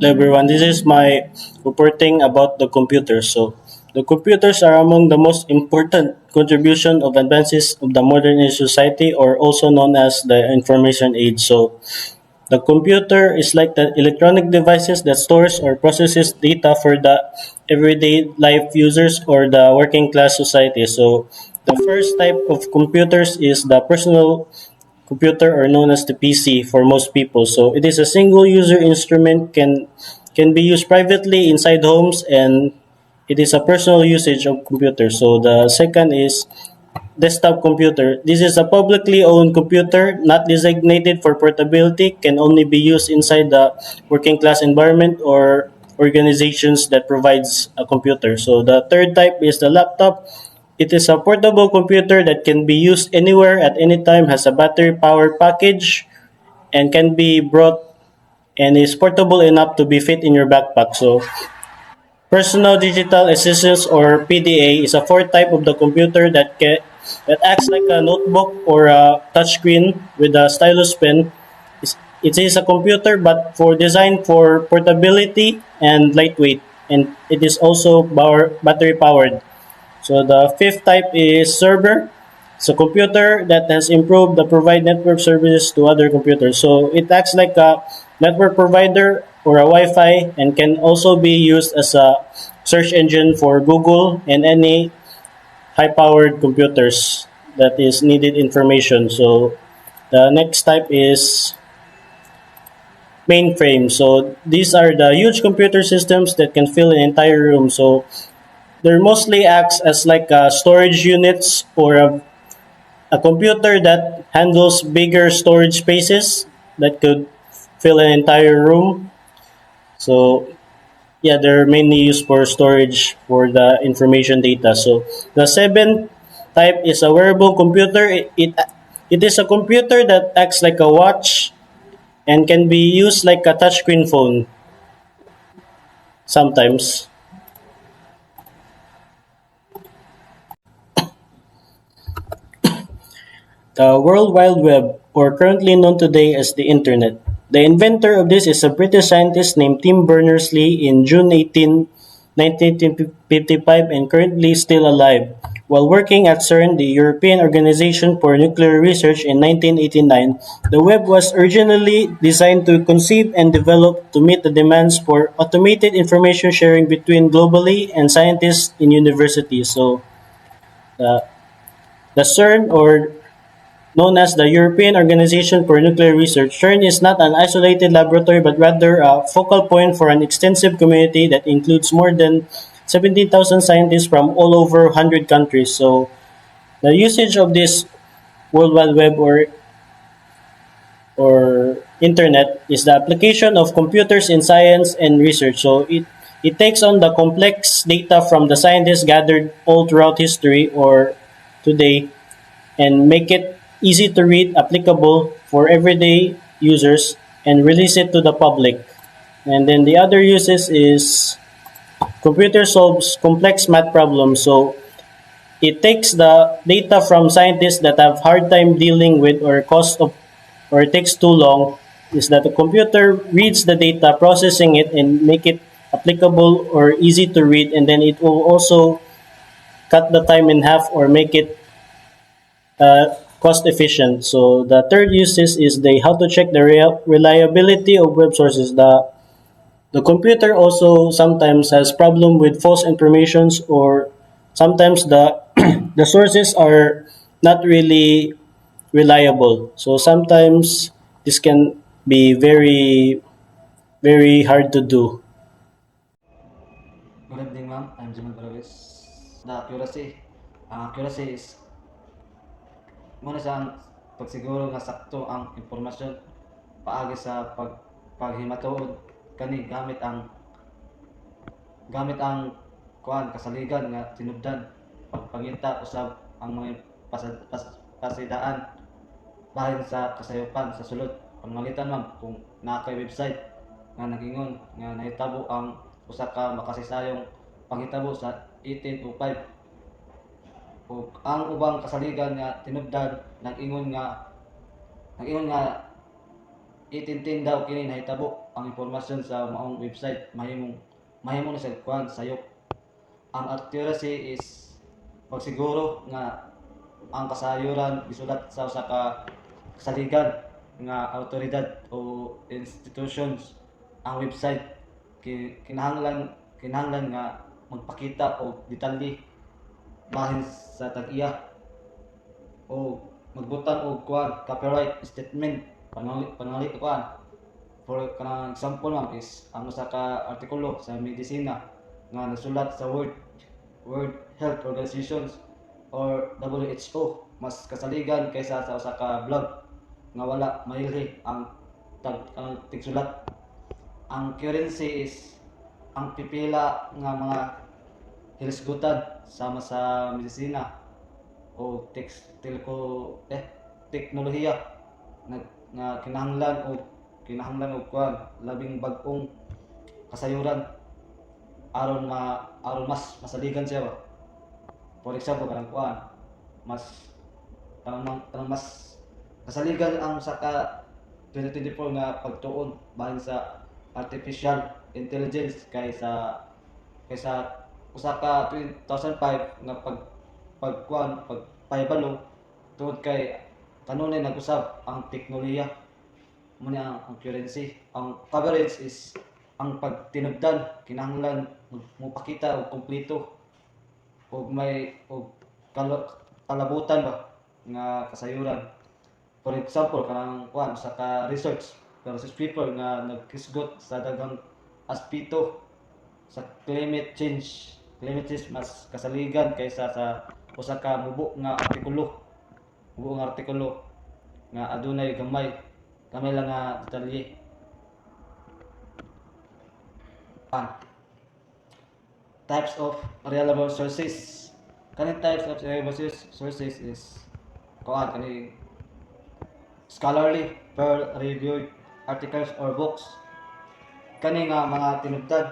Hello everyone, this is my reporting about the computers. So, the computers are among the most important contribution of advances of the modern age society, or also known as the information age. So, the computer is like the electronic devices that stores or processes data for the everyday life users or the working class society. So, the first type of computers is the personal computer, or known as the PC for most people. So it is a single user instrument, can be used privately inside homes, and it is a personal usage of computer. So the second is desktop computer. This is a publicly owned computer not designated for portability, can only be used inside the working class environment or organizations that provides a computer. So the third type is the laptop. It is a portable computer that can be used anywhere at any time, has a battery powered package, and can be brought and is portable enough to be fit in your backpack. So personal digital assistants, or PDA, is a fourth type of the computer that acts like a notebook or a touchscreen with a stylus pen. It is a computer but for designed for portability and lightweight, and it is also battery powered. So the fifth type is server. It's a computer that has improved the provide network services to other computers. So it acts like a network provider or a Wi-Fi, and can also be used as a search engine for Google and any high-powered computers that is needed information. So the next type is mainframe. So these are the huge computer systems that can fill an entire room. So they mostly acts as like storage units, or a computer that handles bigger storage spaces that could fill an entire room. So yeah, they're mainly used for storage for the information data. So the seventh type is a wearable computer. It is a computer that acts like a watch and can be used like a touchscreen phone sometimes. The World Wide Web, or currently known today as the Internet. The inventor of this is a British scientist named Tim Berners-Lee in June 18, 1955, and currently still alive. While working at CERN, the European Organization for Nuclear Research, in 1989, the web was originally designed to conceive and develop to meet the demands for automated information sharing between globally and scientists in universities. So, uh, the CERN, or known as the European Organization for Nuclear Research, CERN is not an isolated laboratory but rather a focal point for an extensive community that includes more than 17,000 scientists from all over 100 countries. So, the usage of this World Wide Web, or Internet, is the application of computers in science and research. So, it takes on the complex data from the scientists gathered all throughout history or today, and make it easy to read, applicable for everyday users, and release it to the public. And then the other uses is computer solves complex math problems. So it takes the data from scientists that have hard time dealing with, or cost of, or it takes too long, is that the computer reads the data, processing it, and make it applicable or easy to read, and then it will also cut the time in half or make it cost efficient. So the third uses is the how to check the reliability of web sources. The computer also sometimes has problem with false informations, or sometimes the the sources are not really reliable. So sometimes this can be very hard to do. Good evening, ma'am. I'm Jamal Barawis. The accuracy is muna siyang pagsiguro nga sakto ang impormasyon paagi sa paghimatuod kani gamit ang kuan kasaligan nga tinubdan pagpangita usab ang mga pasidaan bahin sa kasayupan sa sulod pangalitan ma'am kung naa kay website nga nagingon nga nahitabo ang usa ka makasisayong panghitabo sa 1805 ug ang ubang kasaligan nga tinubdan nag-ingon nga itintin daw kini nahitabo ang impormasyon sa maong website mahimong sa kuan sayop. Ang accuracy is pagsiguro nga ang kasayuran gisulat sa usa ka kasaligan nga awtoridad o institutions. Ang website kinahanglan nga magpakita og detalye bahin sa tag-iya o magbutang og kuan copyright statement pangali kuan. For kanang example ma'am is ang usa ka artikulo sa medisina nga nasulat sa World Health Organizations or WHO mas kasaligan kaysa sa usa ka blog nga wala mailhi ang tigsulat. Ang currency is ang pipila nga mga hilisgutan sama sa medisina o teknolohiya nga kinahanglan og kuan labing bag-ong kasayuran aron mas masaligan siya ba. For example kanang kuan kanang mas kasaligan ang saka 2024 nga pagtuon bahin sa artificial intelligence kaysa usa ka 2005 nga pagpahibalo tungod kay kanunay nag-usab ang teknolohiya mo ni ang currency. Ang coverage is ang pagtinubdan kinahanglan mopakita og kumpleto og kalabutan ba nga kasayuran. For example kanang kuan sa ka research paper nga naghisgot sa daghang aspeto sa climate change. Climate change mas kasaligan kaysa sa usa ka mubo nga artikulo nga adunay gamay lang nga detalye. Types of reliable sources. Kaning types of reliable sources is kani scholarly, peer-reviewed articles or books. Kani nga mga tinubdan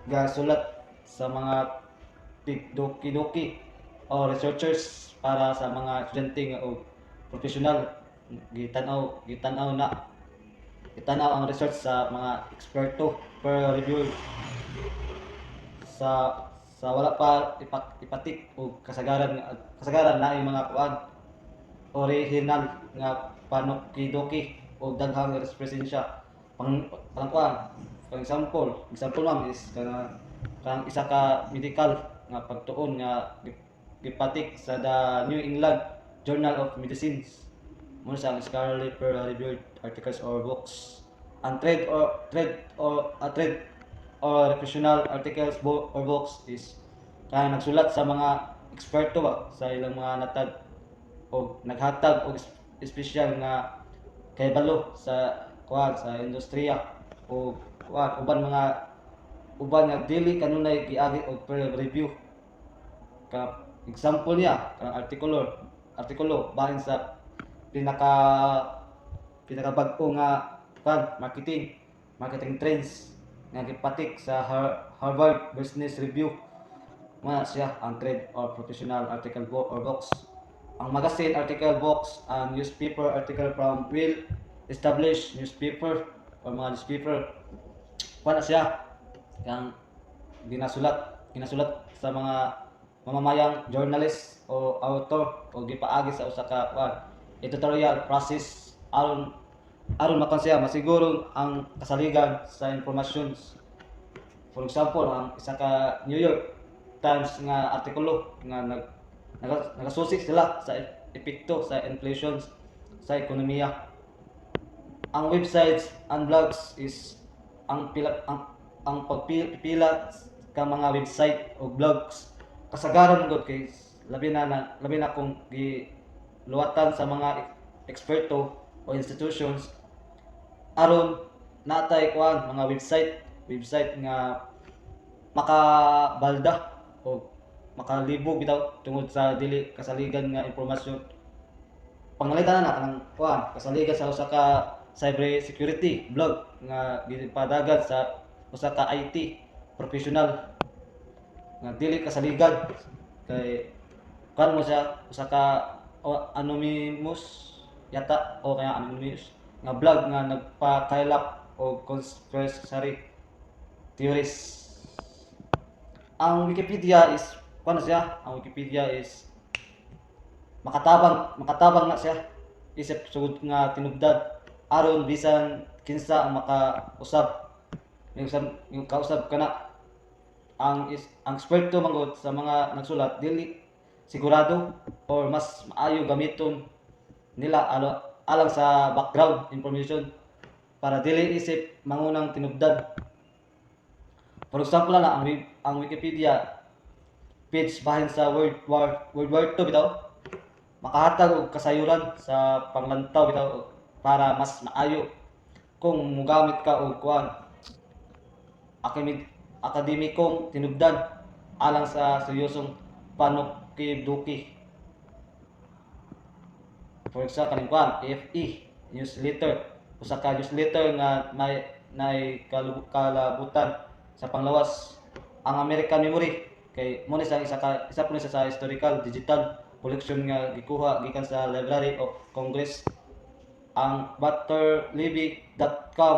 nga sulat sa mga doki o researchers para sa mga estudyante nga o professional gitanaw ang research sa mga eksperto peer-reviewed sa wala pa ipatik o kasagaran na yung mga kuan original nga panukidoki o daghang presensya kuan. For example ma'am is kanang isa ka medical nga pagtuon nga gipatik sa The New England Journal of Medicine mo sa scholarly peer-reviewed articles or books. Ang trade or professional articles or books is kaya nagsulat sa mga eksperto ba sa ilang mga natad o naghatag og espesyal nga kahibalo sa industriya o uban nga dili kanunay giagi og peer review. Ka example niya kanang artikulo bahin sa pinakabag-o nga marketing trends nga gipatik sa Harvard Business Review. Muna siya ang trade or professional article book or books. Ang magazine article books and newspaper article from well-established newspaper or mga newspaper. Muna siya kang ginasulat sa mga mamamayang journalist o author o gipaagi sa usa ka editorial process aron makonsiya masiguro ang kasaligan sa impormasyon. For example ang isa ka New York Times nga artikulo nga nagasusi sila sa epekto sa inflation sa ekonomiya. Ang websites and blogs is ang pagpila ka mga website o blogs kasagaran gud kay labi na kung giluwatan sa mga eksperto o institutions aron natay mga website nga makabalda o makalibog bitaw tungod sa dili kasaligan nga impormasyon. Pangalitan na kanang kasaligan sa usa ka cyber security blog nga gipadagan sa usa ka IT professional nga dili kasaligan kay mo siya usa ka anonymous yata o kaya anonymous nga vlog nga nagpakaylap o conspiracy theories. Ang Wikipedia is paano siya? Ang Wikipedia is makatabang na siya. Isip sugod nga tinubdad aron bisan kinsa ang makausab. Yung kausab kana ang eksperto manggod sa mga nagsulat dili sigurado or mas maayo gamiton nila alang sa background information para dili isip mangunang tinubdan. For example na ang Wikipedia page bahin sa World War II bitaw makahatag og kasayuran sa panglantaw bitaw para mas maayo kung mugamit ka og kuan akademikong tinubdan alang sa seryosong panukiduki. For example, kaning kuan, AFE, newsletter. Usa ka newsletter nga may kalabutan sa panglawas. Ang American Memory kay mo ni sa isa po ni sa historical digital collection nga gikuha gikan sa Library of Congress. Ang butterlivy.com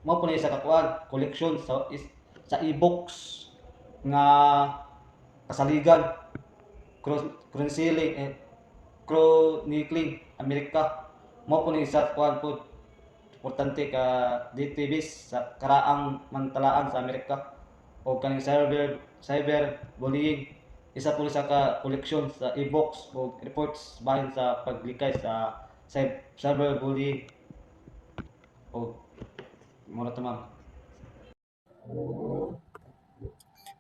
mo po ni sa kakuan collection sa e-books nga kasaligan chronicling chronicling Amerika mo po ni isa kuan po importante ka database sa karaang mantalaan sa Amerika o kaning cyber bullying isa po ni sa ka collection sa e-books o reports bahin sa paglikay sa cyber bullying o mura to ma'am.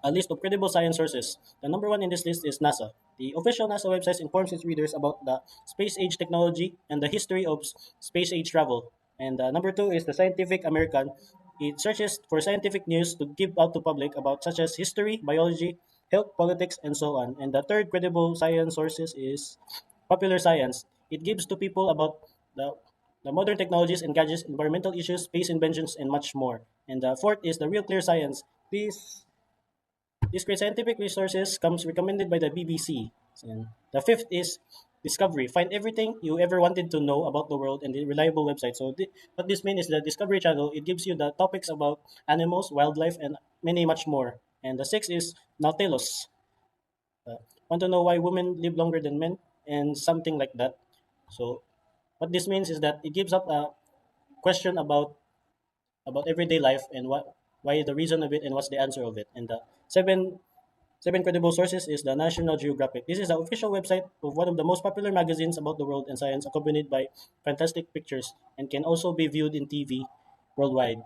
A list of credible science sources. The number one in this list is NASA. The official NASA website informs its readers about the space age technology and the history of space age travel. And number two is the Scientific American. It searches for scientific news to give out to public about such as history, biology, health, politics, and so on. And the third credible science sources is Popular Science. It gives to people about the modern technologies and gadgets, environmental issues, space inventions, and much more. And the fourth is the Real Clear Science. These great scientific resources comes recommended by the BBC. And the fifth is Discovery. Find everything you ever wanted to know about the world and the reliable website. So what this means is the Discovery Channel. It gives you the topics about animals, wildlife, and many much more. And the sixth is Nautilus. Want to know why women live longer than men and something like that. So what this means is that it gives up a question about everyday life and why the reason of it and what's the answer of it. And the seven credible sources is the National Geographic. This is the official website of one of the most popular magazines about the world and science, accompanied by fantastic pictures, and can also be viewed in TV worldwide.